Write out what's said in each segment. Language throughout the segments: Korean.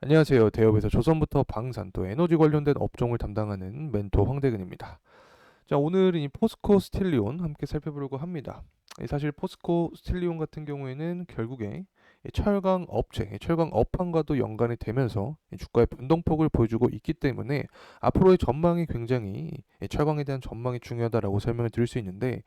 안녕하세요. 대업에서 조선부터 방산 또 에너지 관련된 업종을 담당하는 멘토 황대근입니다. 자, 오늘은 이 포스코 스틸리온 함께 살펴보려고 합니다. 사실 포스코 스틸리온 같은 경우에는 결국에 이 철강 업체, 이 철강 업황과도 연관이 되면서 이 주가의 변동폭을 보여주고 있기 때문에 앞으로의 전망이 굉장히 이 철강에 대한 전망이 중요하다라고 설명을 드릴 수 있는데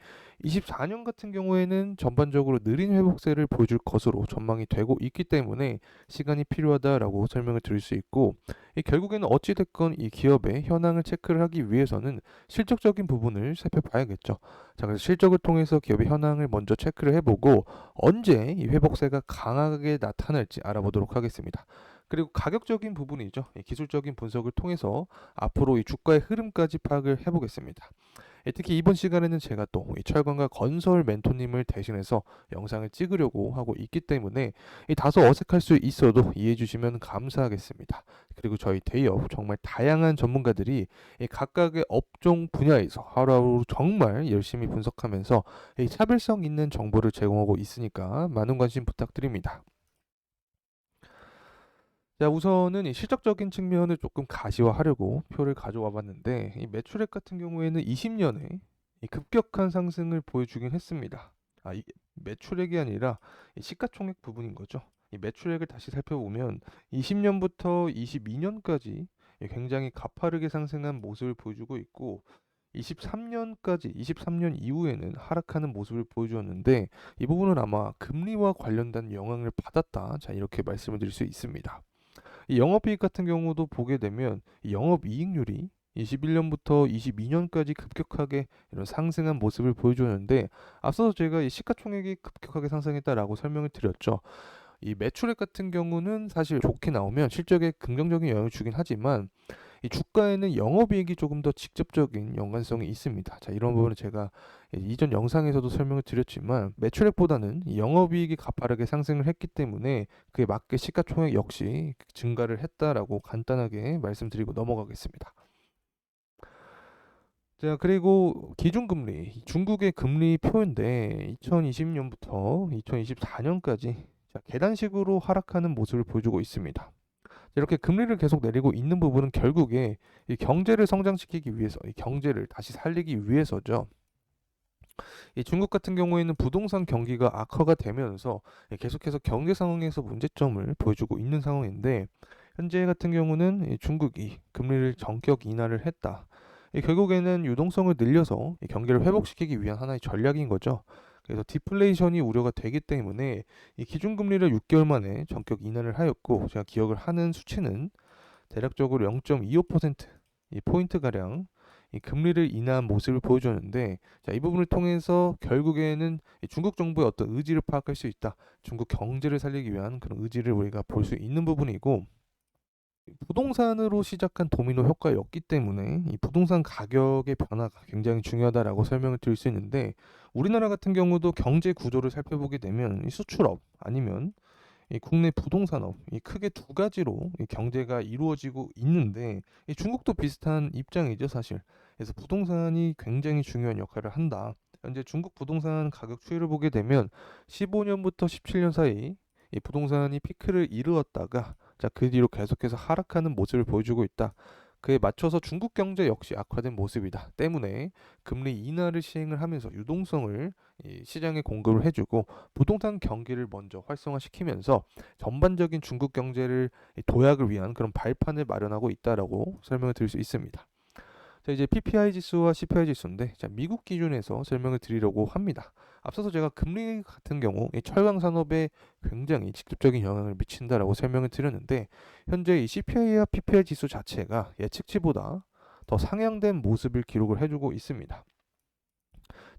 24년 같은 경우에는 전반적으로 느린 회복세를 보여줄 것으로 전망이 되고 있기 때문에 시간이 필요하다라고 설명을 드릴 수 있고 결국에는 어찌됐건 이 기업의 현황을 체크를 하기 위해서는 실적적인 부분을 살펴봐야겠죠. 자, 그래서 실적을 통해서 기업의 현황을 먼저 체크를 해보고 언제 이 회복세가 강하게 나타날지 알아보도록 하겠습니다. 그리고 가격적인 부분이죠. 이 기술적인 분석을 통해서 앞으로 이 주가의 흐름까지 파악을 해보겠습니다. 특히 이번 시간에는 제가 또 이 철강과 건설 멘토님을 대신해서 영상을 찍으려고 하고 있기 때문에 다소 어색할 수 있어도 이해해 주시면 감사하겠습니다. 그리고 저희 대기업 정말 다양한 전문가들이 이 각각의 업종 분야에서 하루하루 정말 열심히 분석하면서 이 차별성 있는 정보를 제공하고 있으니까 많은 관심 부탁드립니다. 자, 우선은 이 실적적인 측면을 조금 가시화하려고 표를 가져와 봤는데 이 매출액 같은 경우에는 20년에 이 급격한 상승을 보여주긴 했습니다. 이 매출액이 아니라 이 시가총액 부분인 거죠. 이 매출액을 다시 살펴보면 20년부터 22년까지 굉장히 가파르게 상승한 모습을 보여주고 있고 23년 이후에는 하락하는 모습을 보여주었는데 이 부분은 아마 금리와 관련된 영향을 받았다. 자, 이렇게 말씀을 드릴 수 있습니다. 이 영업이익 같은 경우도 보게 되면 이 영업이익률이 21년부터 22년까지 급격하게 이런 상승한 모습을 보여주었는데 앞서서 제가 이 시가총액이 급격하게 상승했다라고 설명을 드렸죠. 이 매출액 같은 경우는 사실 좋게 나오면 실적에 긍정적인 영향을 주긴 하지만 이 주가에는 영업이익이 조금 더 직접적인 연관성이 있습니다. 자, 이런 부분은 제가 이전 영상에서도 설명을 드렸지만 매출액보다는 이 영업이익이 가파르게 상승을 했기 때문에 그에 맞게 시가총액 역시 증가를 했다라고 간단하게 말씀드리고 넘어가겠습니다. 자, 그리고 기준금리, 중국의 금리 표인데 2020년부터 2024년까지 계단식으로 하락하는 모습을 보여주고 있습니다. 이렇게 금리를 계속 내리고 있는 부분은 결국에 이 경제를 성장시키기 위해서, 이 경제를 다시 살리기 위해서죠. 이 중국 같은 경우에는 부동산 경기가 악화가 되면서 계속해서 경제 상황에서 문제점을 보여주고 있는 상황인데 현재 같은 경우는 이 중국이 금리를 전격 인하를 했다. 결국에는 유동성을 늘려서 이 경기를 회복시키기 위한 하나의 전략인 거죠. 그래서 디플레이션이 우려가 되기 때문에 이 기준금리를 6개월 만에 전격 인하를 하였고 제가 기억을 하는 수치는 대략적으로 0.25%이 포인트 가량 이 금리를 인하한 모습을 보여줬는데 자, 이 부분을 통해서 결국에는 이 중국 정부의 어떤 의지를 파악할 수 있다. 중국 경제를 살리기 위한 그런 의지를 우리가 볼 수 있는 부분이고 부동산으로 시작한 도미노 효과였기 때문에 이 부동산 가격의 변화가 굉장히 중요하다라고 설명을 드릴 수 있는데 우리나라 같은 경우도 경제 구조를 살펴보게 되면 이 수출업 아니면 이 국내 부동산업 이 크게 두 가지로 이 경제가 이루어지고 있는데 이 중국도 비슷한 입장이죠 사실. 그래서 부동산이 굉장히 중요한 역할을 한다. 현재 중국 부동산 가격 추이를 보게 되면 15년부터 17년 사이 이 부동산이 피크를 이루었다가 그 뒤로 계속해서 하락하는 모습을 보여주고 있다. 그에 맞춰서 중국 경제 역시 악화된 모습이다. 때문에 금리 인하를 시행을 하면서 유동성을 이 시장에 공급을 해주고 부동산 경기를 먼저 활성화시키면서 전반적인 중국 경제를 도약을 위한 그런 발판을 마련하고 있다라고 설명을 드릴 수 있습니다. 자, 이제 PPI 지수와 CPI 지수인데 자, 미국 기준에서 설명을 드리려고 합니다. 앞서서 제가 금리 같은 경우 이 철강 산업에 굉장히 직접적인 영향을 미친다라고 설명을 드렸는데 현재 이 CPI와 PPI 지수 자체가 예측치보다 더 상향된 모습을 기록을 해주고 있습니다.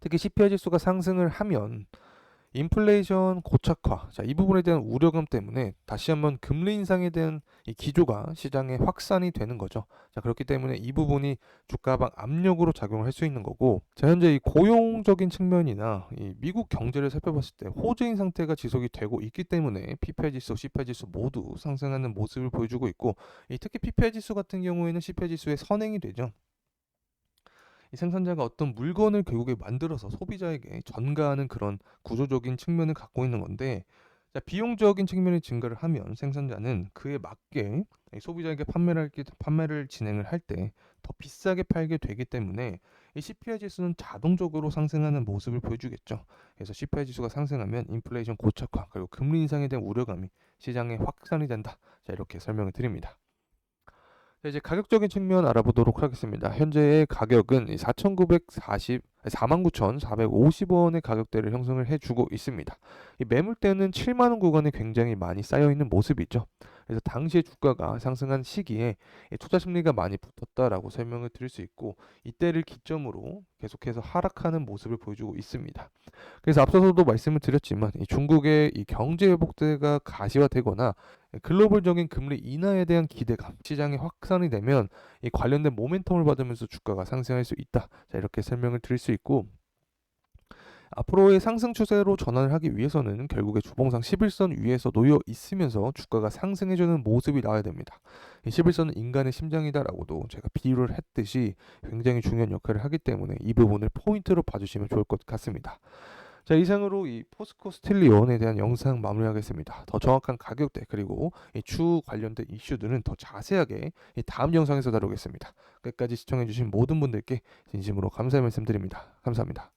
특히 CPI 지수가 상승을 하면 인플레이션 고착화, 자, 이 부분에 대한 우려감 때문에 다시 한번 금리 인상에 대한 이 기조가 시장에 확산이 되는 거죠. 자, 그렇기 때문에 이 부분이 주가방 압력으로 작용을 할 수 있는 거고, 자, 현재 이 고용적인 측면이나 이 미국 경제를 살펴봤을 때 호재인 상태가 지속이 되고 있기 때문에 PPI 지수, CPI 지수 모두 상승하는 모습을 보여주고 있고, 특히 PPI 지수 같은 경우에는 CPI 지수에 선행이 되죠. 이 생산자가 어떤 물건을 결국에 만들어서 소비자에게 전가하는 그런 구조적인 측면을 갖고 있는 건데 자, 비용적인 측면이 증가를 하면 생산자는 그에 맞게 소비자에게 판매를 진행을 할 때 더 비싸게 팔게 되기 때문에 이 CPI 지수는 자동적으로 상승하는 모습을 보여주겠죠. 그래서 CPI 지수가 상승하면 인플레이션 고착화 그리고 금리 인상에 대한 우려감이 시장에 확산이 된다. 자, 이렇게 설명을 드립니다. 자, 이제 가격적인 측면 알아보도록 하겠습니다. 현재의 가격은 49,450원의 가격대를 형성을 해주고 있습니다. 이 매물대는 7만 원 구간에 굉장히 많이 쌓여 있는 모습이죠. 그래서 당시에 주가가 상승한 시기에 이 투자 심리가 많이 붙었다라고 설명을 드릴 수 있고, 이때를 기점으로 계속해서 하락하는 모습을 보여주고 있습니다. 그래서 앞서서도 말씀을 드렸지만 이 중국의 이 경제 회복세가 가시화되거나 글로벌적인 금리 인하에 대한 기대감 시장에 확산이 되면 이 관련된 모멘텀을 받으면서 주가가 상승할 수 있다. 자, 이렇게 설명을 드릴 수 있고, 앞으로의 상승 추세로 전환을 하기 위해서는 결국에 주봉상 11선 위에서 놓여 있으면서 주가가 상승해주는 모습이 나와야 됩니다. 이 11선은 인간의 심장이다라고도 제가 비유를 했듯이 굉장히 중요한 역할을 하기 때문에 이 부분을 포인트로 봐주시면 좋을 것 같습니다. 자, 이상으로 이 포스코 스틸리온에 대한 영상 마무리하겠습니다. 더 정확한 가격대 그리고 이 추후 관련된 이슈들은 더 자세하게 이 다음 영상에서 다루겠습니다. 끝까지 시청해주신 모든 분들께 진심으로 감사의 말씀드립니다. 감사합니다.